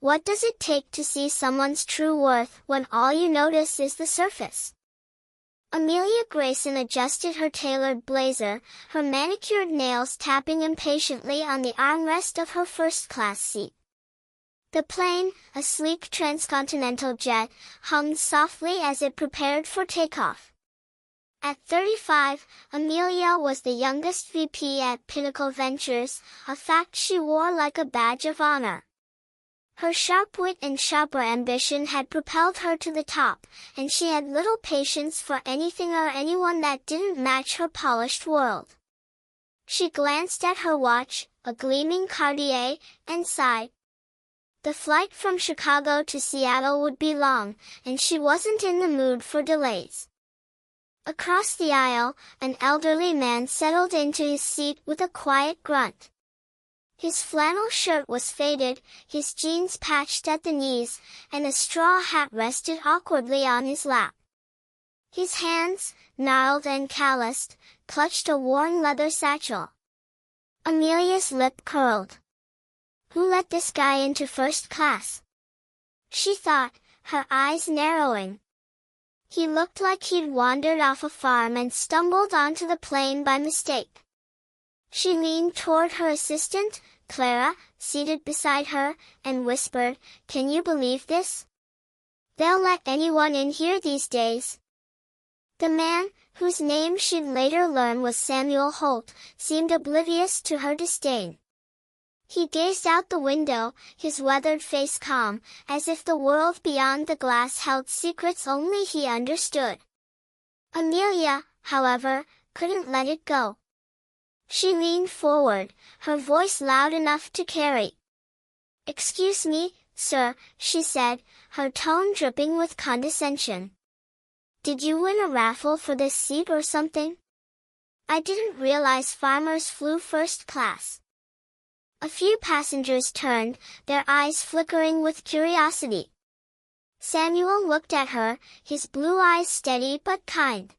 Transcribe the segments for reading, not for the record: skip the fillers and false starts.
What does it take to see someone's true worth when all you notice is the surface? Amelia Grayson adjusted her tailored blazer, her manicured nails tapping impatiently on the armrest of her first-class seat. The plane, a sleek transcontinental jet, hummed softly as it prepared for takeoff. At 35, Amelia was the youngest VP at Pinnacle Ventures, a fact she wore like a badge of honor. Her sharp wit and sharper ambition had propelled her to the top, and she had little patience for anything or anyone that didn't match her polished world. She glanced at her watch, a gleaming Cartier, and sighed. The flight from Chicago to Seattle would be long, and she wasn't in the mood for delays. Across the aisle, an elderly man settled into his seat with a quiet grunt. His flannel shirt was faded, his jeans patched at the knees, and a straw hat rested awkwardly on his lap. His hands, gnarled and calloused, clutched a worn leather satchel. Amelia's lip curled. Who let this guy into first class? She thought, her eyes narrowing. He looked like he'd wandered off a farm and stumbled onto the plane by mistake. She leaned toward her assistant, Clara, seated beside her, and whispered, "Can you believe this? They'll let anyone in here these days." The man, whose name she'd later learn was Samuel Holt, seemed oblivious to her disdain. He gazed out the window, his weathered face calm, as if the world beyond the glass held secrets only he understood. Amelia, however, couldn't let it go. She leaned forward, her voice loud enough to carry. "Excuse me, sir," she said, her tone dripping with condescension. "Did you win a raffle for this seat or something? I didn't realize farmers flew first class." A few passengers turned, their eyes flickering with curiosity. Samuel looked at her, his blue eyes steady but kind.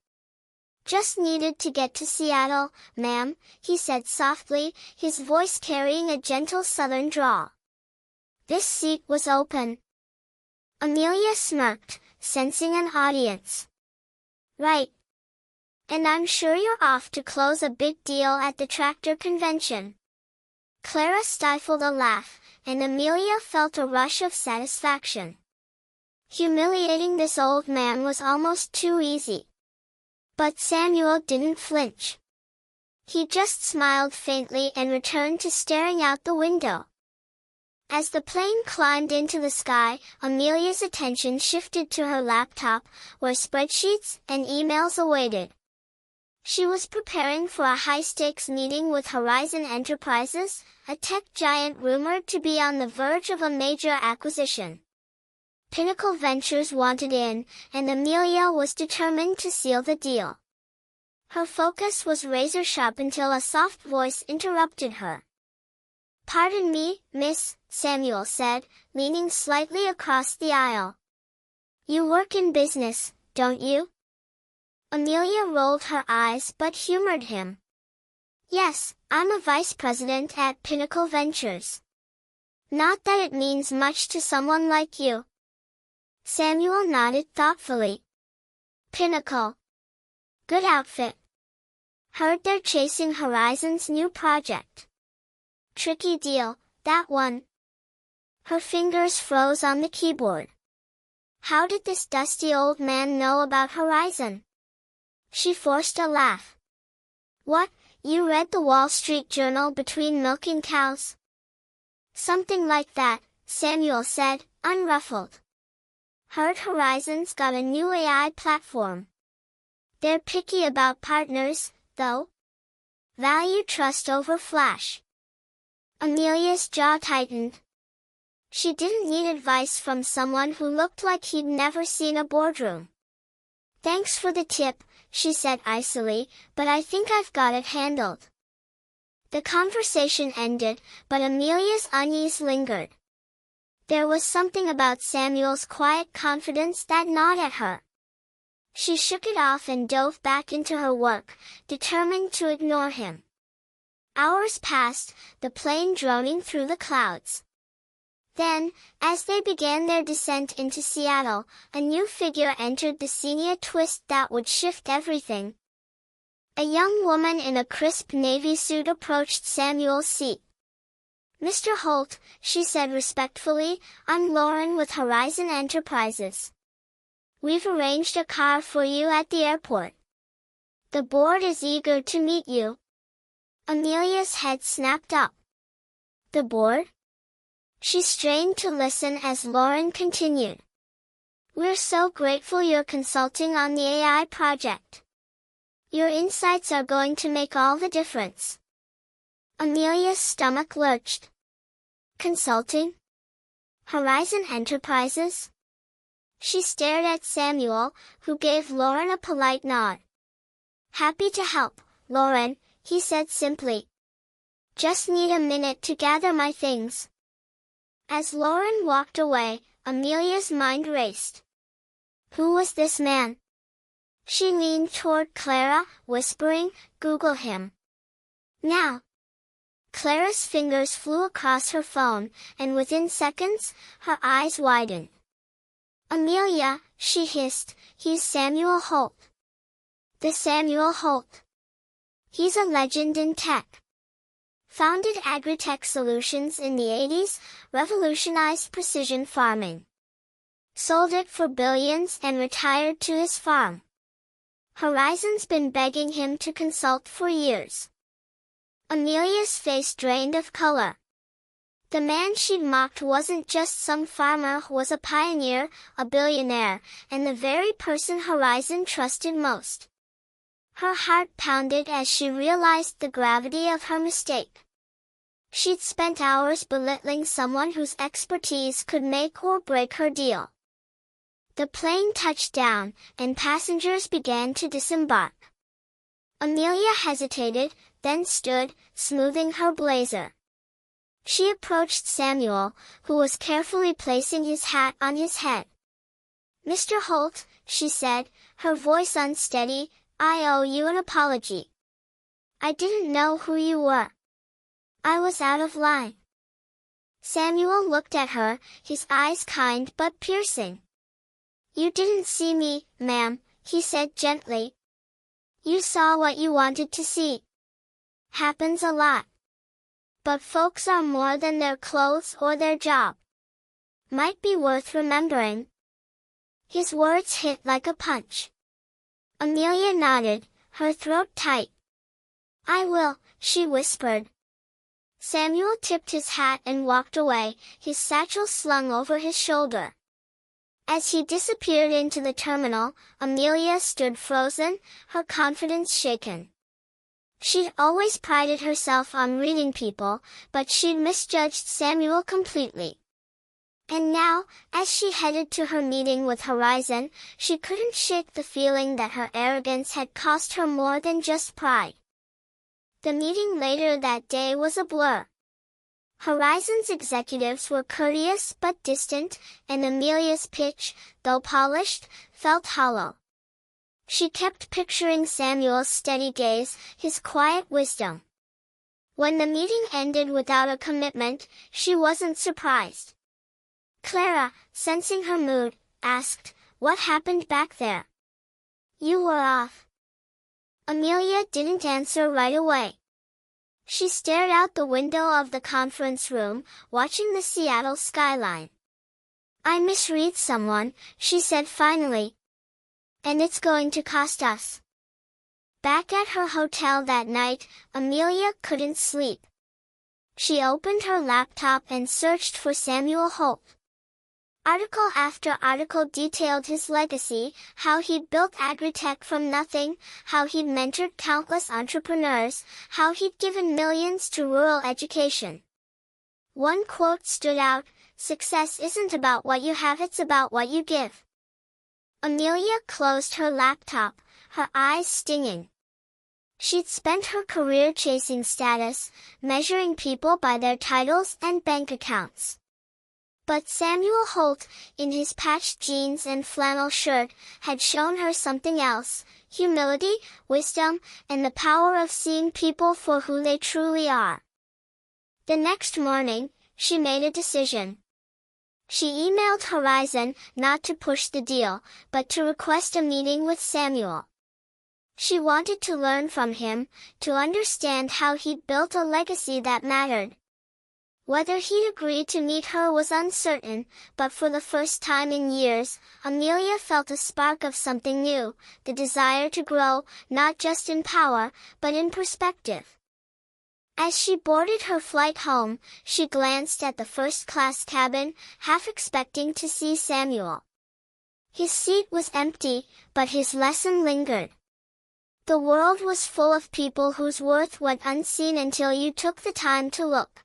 "Just needed to get to Seattle, ma'am," he said softly, his voice carrying a gentle southern drawl. This seat was open. Amelia smirked, sensing an audience. "Right. And I'm sure you're off to close a big deal at the tractor convention." Clara stifled a laugh, and Amelia felt a rush of satisfaction. Humiliating this old man was almost too easy. But Samuel didn't flinch. He just smiled faintly and returned to staring out the window. As the plane climbed into the sky, Amelia's attention shifted to her laptop, where spreadsheets and emails awaited. She was preparing for a high-stakes meeting with Horizon Enterprises, a tech giant rumored to be on the verge of a major acquisition. Pinnacle Ventures wanted in, and Amelia was determined to seal the deal. Her focus was razor-sharp until a soft voice interrupted her. "Pardon me, miss," Samuel said, leaning slightly across the aisle. "You work in business, don't you?" Amelia rolled her eyes but humored him. "Yes, I'm a vice president at Pinnacle Ventures." "Not that it means much to someone like you." Samuel nodded thoughtfully. "Pinnacle. Good outfit. Heard they're chasing Horizon's new project. Tricky deal, that one." Her fingers froze on the keyboard. How did this dusty old man know about Horizon? She forced a laugh. "What, you read the Wall Street Journal between milking cows?" "Something like that," Samuel said, unruffled. "Heard Horizon's got a new AI platform. They're picky about partners, though. Value trust over flash." Amelia's jaw tightened. She didn't need advice from someone who looked like he'd never seen a boardroom. "Thanks for the tip," she said icily, "but I think I've got it handled." The conversation ended, but Amelia's unease lingered. There was something about Samuel's quiet confidence that gnawed at her. She shook it off and dove back into her work, determined to ignore him. Hours passed, the plane droning through the clouds. Then, as they began their descent into Seattle, a new figure entered the scene, a twist that would shift everything. A young woman in a crisp navy suit approached Samuel's seat. "Mr. Holt," she said respectfully, "I'm Lauren with Horizon Enterprises. We've arranged a car for you at the airport. The board is eager to meet you." Amelia's head snapped up. "The board?" She strained to listen as Lauren continued. "We're so grateful you're consulting on the AI project. Your insights are going to make all the difference." Amelia's stomach lurched. "Consulting? Horizon Enterprises?" She stared at Samuel, who gave Lauren a polite nod. "Happy to help, Lauren," he said simply. "Just need a minute to gather my things." As Lauren walked away, Amelia's mind raced. Who was this man? She leaned toward Clara, whispering, "Google him. Now." Clara's fingers flew across her phone, and within seconds, her eyes widened. "Amelia," she hissed, "he's Samuel Holt. The Samuel Holt. He's a legend in tech. Founded Agritech Solutions in the 80s, revolutionized precision farming. Sold it for billions and retired to his farm. Horizon's been begging him to consult for years." Amelia's face drained of color. The man she'd mocked wasn't just some farmer, was a pioneer, a billionaire, and the very person Horizon trusted most. Her heart pounded as she realized the gravity of her mistake. She'd spent hours belittling someone whose expertise could make or break her deal. The plane touched down, and passengers began to disembark. Amelia hesitated, then stood, smoothing her blazer. She approached Samuel, who was carefully placing his hat on his head. "Mr. Holt," she said, her voice unsteady, "I owe you an apology. I didn't know who you were. I was out of line." Samuel looked at her, his eyes kind but piercing. "You didn't see me, ma'am," he said gently. "You saw what you wanted to see. Happens a lot. But folks are more than their clothes or their job. Might be worth remembering." His words hit like a punch. Amelia nodded, her throat tight. "I will," she whispered. Samuel tipped his hat and walked away, his satchel slung over his shoulder. As he disappeared into the terminal, Amelia stood frozen, her confidence shaken. She'd always prided herself on reading people, but she'd misjudged Samuel completely. And now, as she headed to her meeting with Horizon, she couldn't shake the feeling that her arrogance had cost her more than just pride. The meeting later that day was a blur. Horizon's executives were courteous but distant, and Amelia's pitch, though polished, felt hollow. She kept picturing Samuel's steady gaze, his quiet wisdom. When the meeting ended without a commitment, she wasn't surprised. Clara, sensing her mood, asked, "What happened back there? You were off." Amelia didn't answer right away. She stared out the window of the conference room, watching the Seattle skyline. "I misread someone," she said finally. "And it's going to cost us." Back at her hotel that night, Amelia couldn't sleep. She opened her laptop and searched for Samuel Holt. Article after article detailed his legacy, how he'd built Agritech from nothing, how he'd mentored countless entrepreneurs, how he'd given millions to rural education. One quote stood out, "Success isn't about what you have, it's about what you give." Amelia closed her laptop, her eyes stinging. She'd spent her career chasing status, measuring people by their titles and bank accounts. But Samuel Holt, in his patched jeans and flannel shirt, had shown her something else: humility, wisdom, and the power of seeing people for who they truly are. The next morning, she made a decision. She emailed Horizon, not to push the deal, but to request a meeting with Samuel. She wanted to learn from him, to understand how he'd built a legacy that mattered. Whether he'd agree to meet her was uncertain, but for the first time in years, Amelia felt a spark of something new, the desire to grow, not just in power, but in perspective. As she boarded her flight home, she glanced at the first-class cabin, half expecting to see Samuel. His seat was empty, but his lesson lingered. The world was full of people whose worth went unseen until you took the time to look.